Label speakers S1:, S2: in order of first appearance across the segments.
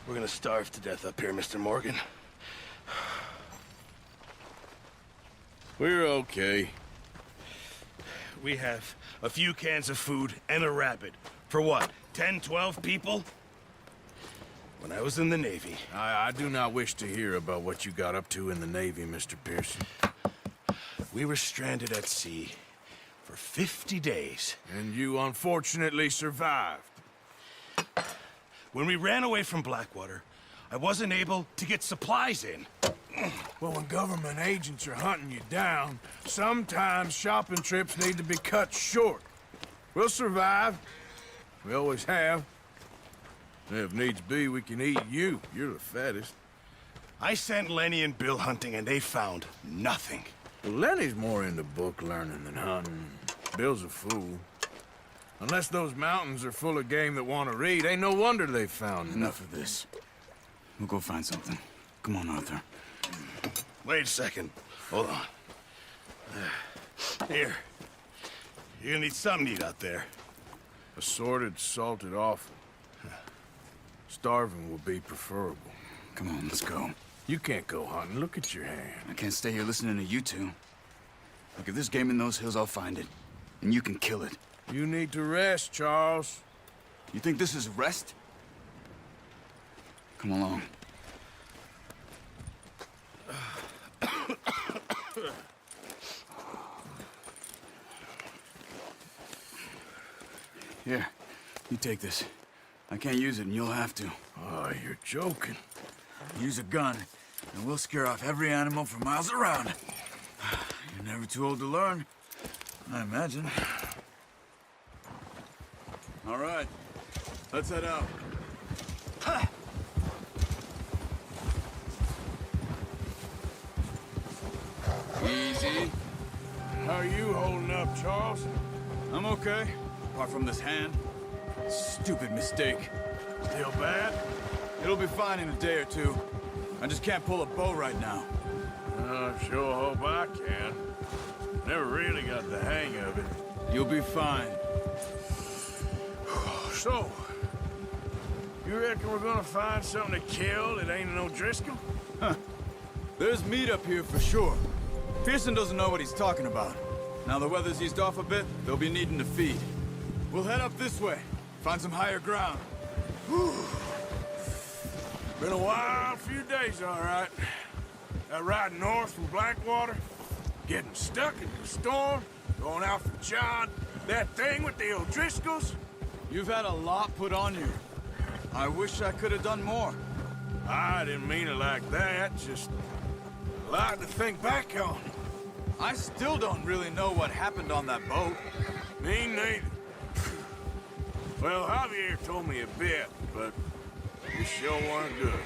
S1: We're gonna starve to death up here, Mr. Morgan.
S2: We're okay.
S1: We have a few cans of food and a rabbit. For what, 10, 12 people? When I was in the Navy...
S2: I do not wish to hear about what you got up to in the Navy, Mr. Pearson.
S1: We were stranded at sea for 50 days.
S2: And you unfortunately survived.
S1: When we ran away from Blackwater, I wasn't able to get supplies in.
S2: Well, when government agents are hunting you down, sometimes shopping trips need to be cut short. We'll survive. We always have. And if needs be, we can eat you. You're the fattest.
S1: I sent Lenny and Bill hunting, and they found nothing.
S2: Well, Lenny's more into book learning than hunting. Bill's a fool. Unless those mountains are full of game that want to read, ain't no wonder they found
S3: Enough of this. We'll go find something. Come on, Arthur.
S1: Wait a second. Hold on. Here. You're gonna need something to eat out there.
S2: Assorted, salted offal. Starving will be preferable.
S3: Come on, let's go.
S2: You can't go hunting. Look at your hand.
S3: I can't stay here listening to you two. Look, if there's game in those hills, I'll find it. And you can kill it.
S2: You need to rest, Charles.
S3: You think this is rest? Come along. Here, you take this. I can't use it, and you'll have to.
S2: Oh, you're joking.
S3: Use a gun, and we'll scare off every animal for miles around. You're never too old to learn, I imagine. All right, let's head out. Easy.
S2: How are you holding up, Charles?
S3: I'm okay, apart from this hand. Stupid mistake.
S2: Still bad?
S3: It'll be fine in a day or two. I just can't pull a bow right now.
S2: I sure hope I can. Never really got the hang of it.
S3: You'll be fine.
S2: So, you reckon we're gonna find something to kill that ain't no Driscoll?
S3: There's meat up here for sure. Pearson doesn't know what he's talking about. Now the weather's eased off a bit, they'll be needing to feed. We'll head up this way, find some higher ground.
S2: Been a wild few days, all right. That ride north from Blackwater, getting stuck in the storm, going out for John, that thing with the O'Driscolls.
S3: You've had a lot put on you. I wish I could have done more.
S2: I didn't mean it like that, just a lot to think back on.
S3: I still don't really know what happened on that boat.
S2: Me neither. Well, Javier told me a bit, but you sure weren't good.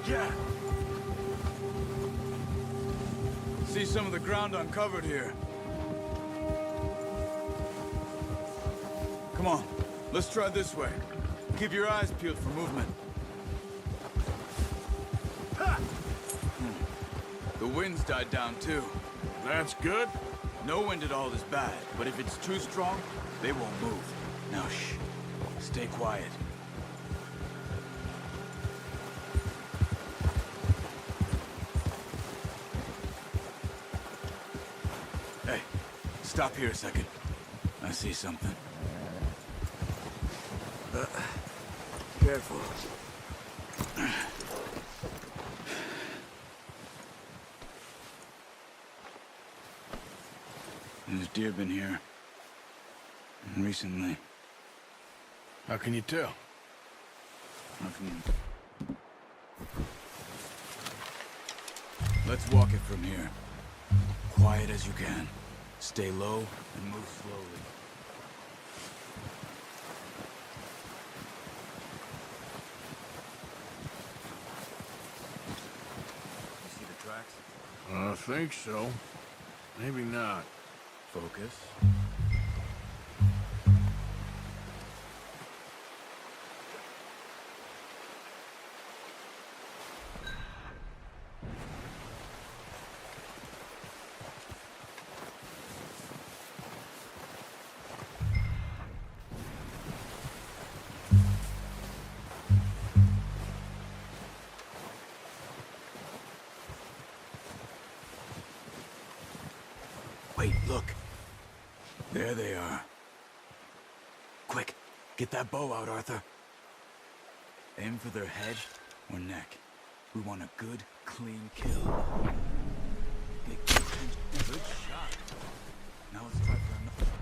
S1: Yeah.
S3: See some of the ground uncovered here. Come on, let's try this way. Keep your eyes peeled for movement. The wind's died down too.
S2: That's good.
S3: No wind at all is bad, but if it's too strong, they won't move. Now shh, stay quiet. Hey, stop here a second. I see something.
S2: Careful.
S3: There's deer been here. Recently.
S2: How can you tell?
S3: How can Let's walk it from here. Quiet as you can. Stay low and move slowly. You see the tracks?
S2: I think so. Maybe not.
S3: Focus. Wait, look. There they are. Quick, get that bow out, Arthur. Aim for their head or neck. We want a good, clean kill. Good shot. Now let's try for another.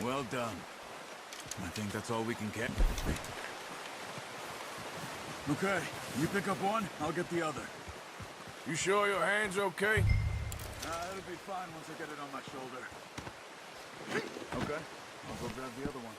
S3: Well done. I think that's all we can get. Okay, you pick up one, I'll get the other.
S2: You sure your hand's okay?
S3: It'll be fine once I get it on my shoulder. Okay, I'll go grab the other one.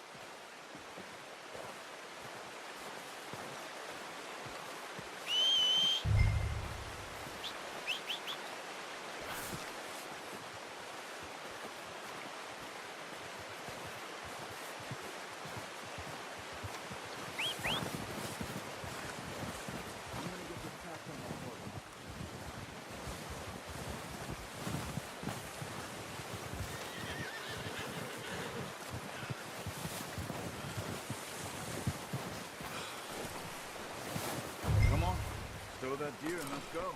S3: Throw that deer and let's go.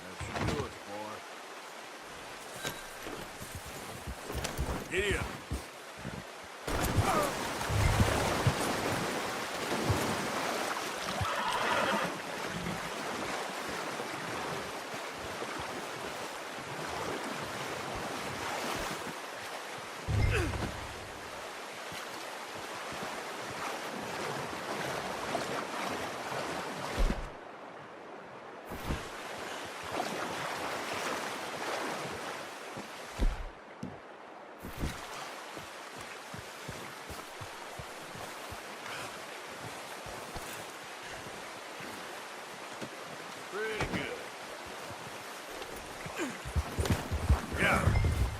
S2: That should do it, boy. Giddy up.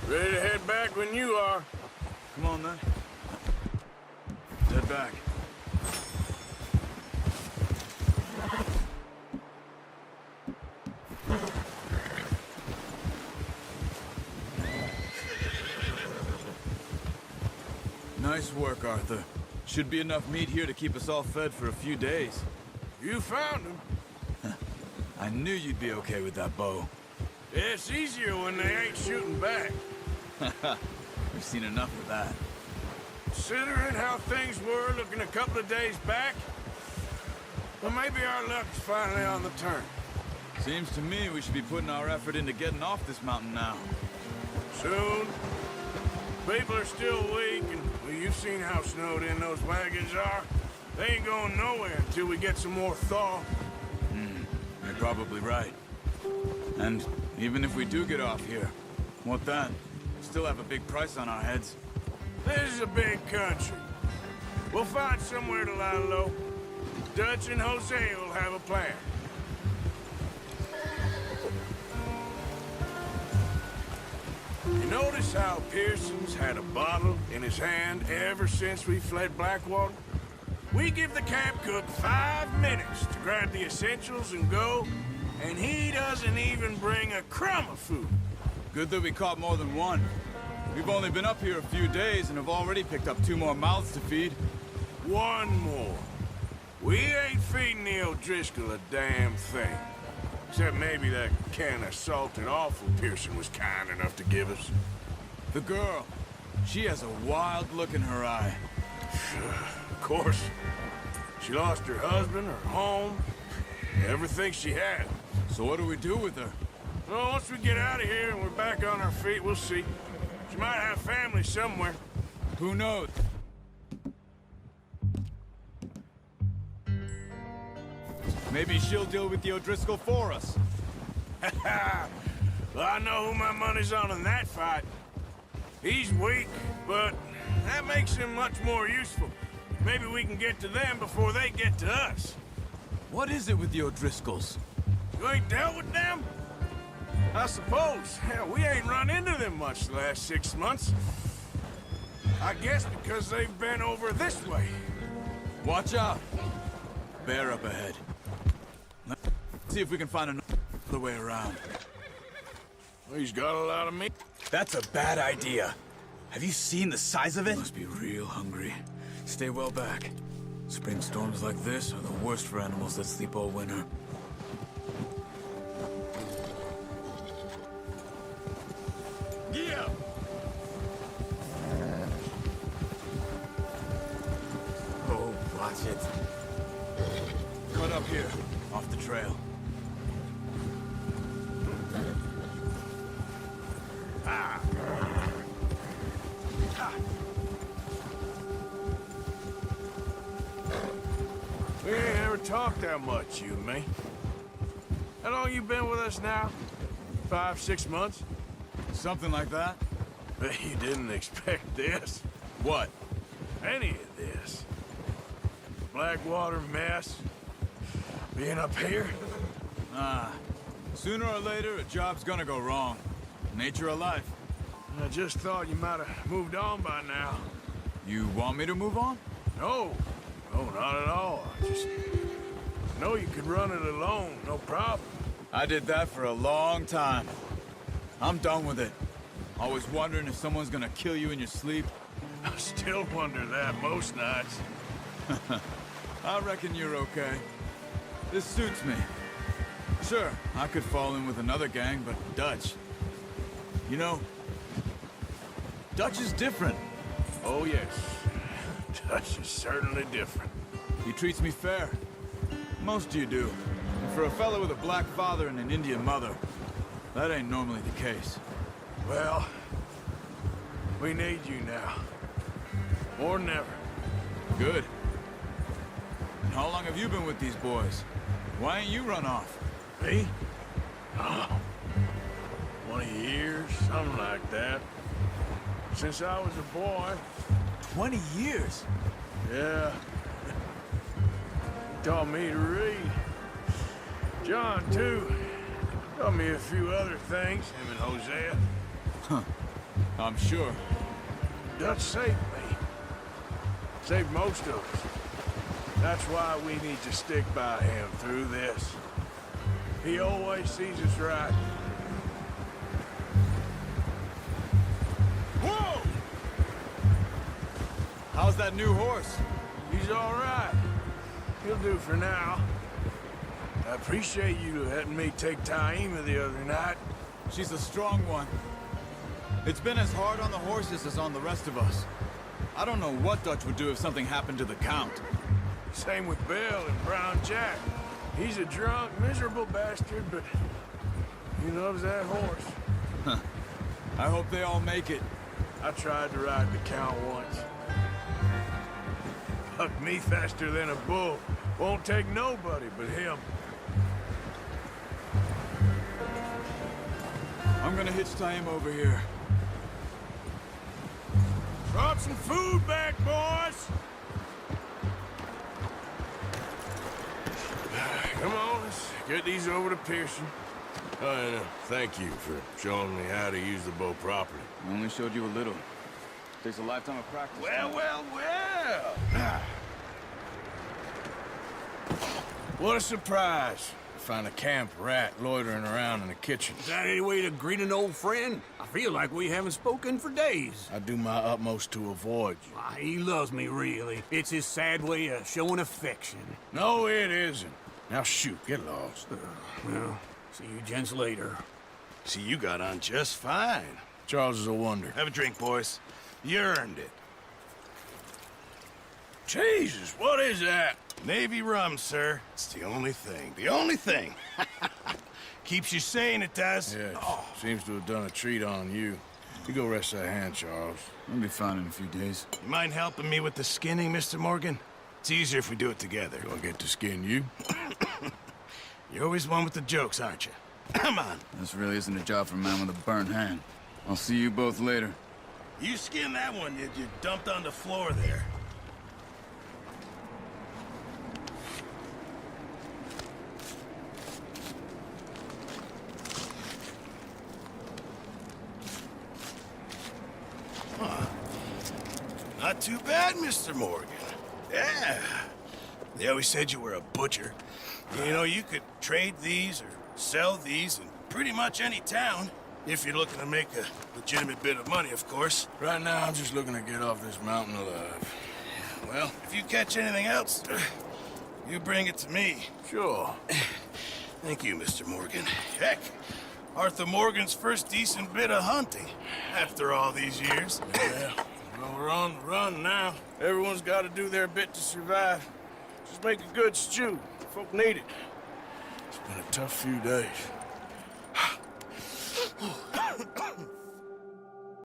S2: Ready to head back when you are.
S3: Come on, then. Head back. Nice work, Arthur. Should be enough meat here to keep us all fed for a few days.
S2: You found him.
S3: I knew you'd be okay with that bow.
S2: It's easier when they ain't shooting back.
S3: We've seen enough of that.
S2: Considering how things were looking a couple of days back, well, maybe our luck's finally on the turn.
S3: Seems to me we should be putting our effort into getting off this mountain now.
S2: Soon. People are still weak, and well, you've seen how snowed in those wagons are. They ain't going nowhere until we get some more thaw.
S3: You're probably right. And even if we do get off here, what then? We still have a big price on our heads.
S2: This is a big country. We'll find somewhere to lie low. Dutch and Jose will have a plan. notice how Pearson's had a bottle in his hand ever since we fled Blackwater? We give the camp cook 5 minutes to grab the essentials and go, and he doesn't even bring a crumb of food.
S3: Good that we caught more than one. We've only been up here a few days and have already picked up 2 more mouths to feed.
S2: One more. We ain't feeding the O'Driscoll a damn thing. Except maybe that can of salted offal Pearson was kind enough to give us.
S3: The girl, she has a wild look in her eye.
S2: Of course. She lost her husband, her home, everything she had.
S3: So what do we do with her?
S2: Well, once we get out of here and we're back on our feet, we'll see. She might have family somewhere.
S3: Who knows? Maybe she'll deal with the O'Driscoll for us.
S2: Well, I know who my money's on in that fight. He's weak, but that makes him much more useful. Maybe we can get to them before they get to us.
S3: What is it with the O'Driscolls?
S2: You ain't dealt with them? I suppose. Hell, we ain't run into them much the last 6 months. I guess because they've been over this way.
S3: Watch out! Bear up ahead. Let's see if we can find another way around.
S2: Well, he's got a lot of meat.
S3: That's a bad idea. Have you seen the size of it? Must be real hungry. Stay well back. Spring storms like this are the worst for animals that sleep all winter.
S2: Yeah.
S3: Oh, watch it. Cut up here, off the trail.
S2: We ain't ever talked that much, you and me. How long you been with us now? 5, 6 months?
S3: Something like that?
S2: Bet you didn't expect this.
S3: What?
S2: Any of this. Blackwater mess. Being up here.
S3: Sooner or later, a job's gonna go wrong. Nature of life.
S2: I just thought you might have moved on by now.
S3: You want me to move on?
S2: No. No, not at all. I just know you could run it alone, no problem.
S3: I did that for a long time. I'm done with it. Always wondering if someone's gonna kill you in your sleep.
S2: I still wonder that most nights.
S3: I reckon you're okay. This suits me. Sure, I could fall in with another gang, but Dutch... You know, Dutch is different.
S2: Oh, yes. Dutch is certainly different.
S3: He treats me fair. Most of you do. And for a fellow with a black father and an Indian mother, that ain't normally the case.
S2: Well, we need you now. More than ever.
S3: Good. And how long have you been with these boys? Why ain't you run off?
S2: Me? Oh, 20 years, something like that. Since I was a boy.
S3: 20 years?
S2: Yeah. He taught me to read. John, too. Taught me a few other things, him and Hosea.
S3: Huh. I'm sure.
S2: Dutch saved me. Saved most of us. That's why we need to stick by him through this. He always sees us right. Whoa!
S3: How's that new horse?
S2: He's all right. He'll do for now. I appreciate you letting me take Taima the other night.
S3: She's a strong one. It's been as hard on the horses as on the rest of us. I don't know what Dutch would do if something happened to the Count.
S2: Same with Bill and Brown Jack. He's a drunk, miserable bastard, but he loves that horse.
S3: Huh. I hope they all make it.
S2: I tried to ride the Count once. Hucked me faster than a bull. Won't take nobody but him.
S3: I'm gonna hitch Taima over here.
S2: Brought some food back, boys! Come on, let's get these over to Pearson. And thank you for showing me how to use the bow properly.
S3: I only showed you a little. Takes a lifetime of practice.
S1: Well.
S2: What a surprise. To find a camp rat loitering around in the kitchen.
S4: Is that any way to greet an old friend? I feel like we haven't spoken for days.
S2: I do my utmost to avoid you.
S4: Ah, he loves me, really. It's his sad way of showing affection.
S2: No, it isn't. Now shoot, get lost.
S4: Well, see you gents later.
S1: See, you got on just fine.
S2: Charles is a wonder.
S1: Have a drink, boys. You earned it.
S2: Jesus, what is that?
S1: Navy rum, sir. It's the only thing. The only thing. Keeps you sane, it does.
S2: Yes, seems to have done a treat on you. You go rest that hand, Charles.
S3: We'll be fine in a few days.
S1: You mind helping me with the skinning, Mr. Morgan? It's easier if we do it together.
S2: Do I get to skin you?
S1: You're always one with the jokes, aren't you? Come on.
S3: This really isn't a job for a man with a burnt hand. I'll see you both later.
S1: You skinned that one you dumped on the floor there. Not too bad, Mr. Morgan. Yeah. They always said you were a butcher. You know, you could trade these or sell these in pretty much any town. If you're looking to make a legitimate bit of money, of course.
S2: Right now, I'm just looking to get off this mountain alive.
S1: Well, if you catch anything else, you bring it to me.
S2: Sure.
S1: Thank you, Mr. Morgan. Heck, Arthur Morgan's first decent bit of hunting after all these years.
S2: Yeah. Well, we're on the run now. Everyone's got to do their bit to survive. Just make a good stew. Folk need it. It's been a tough few days.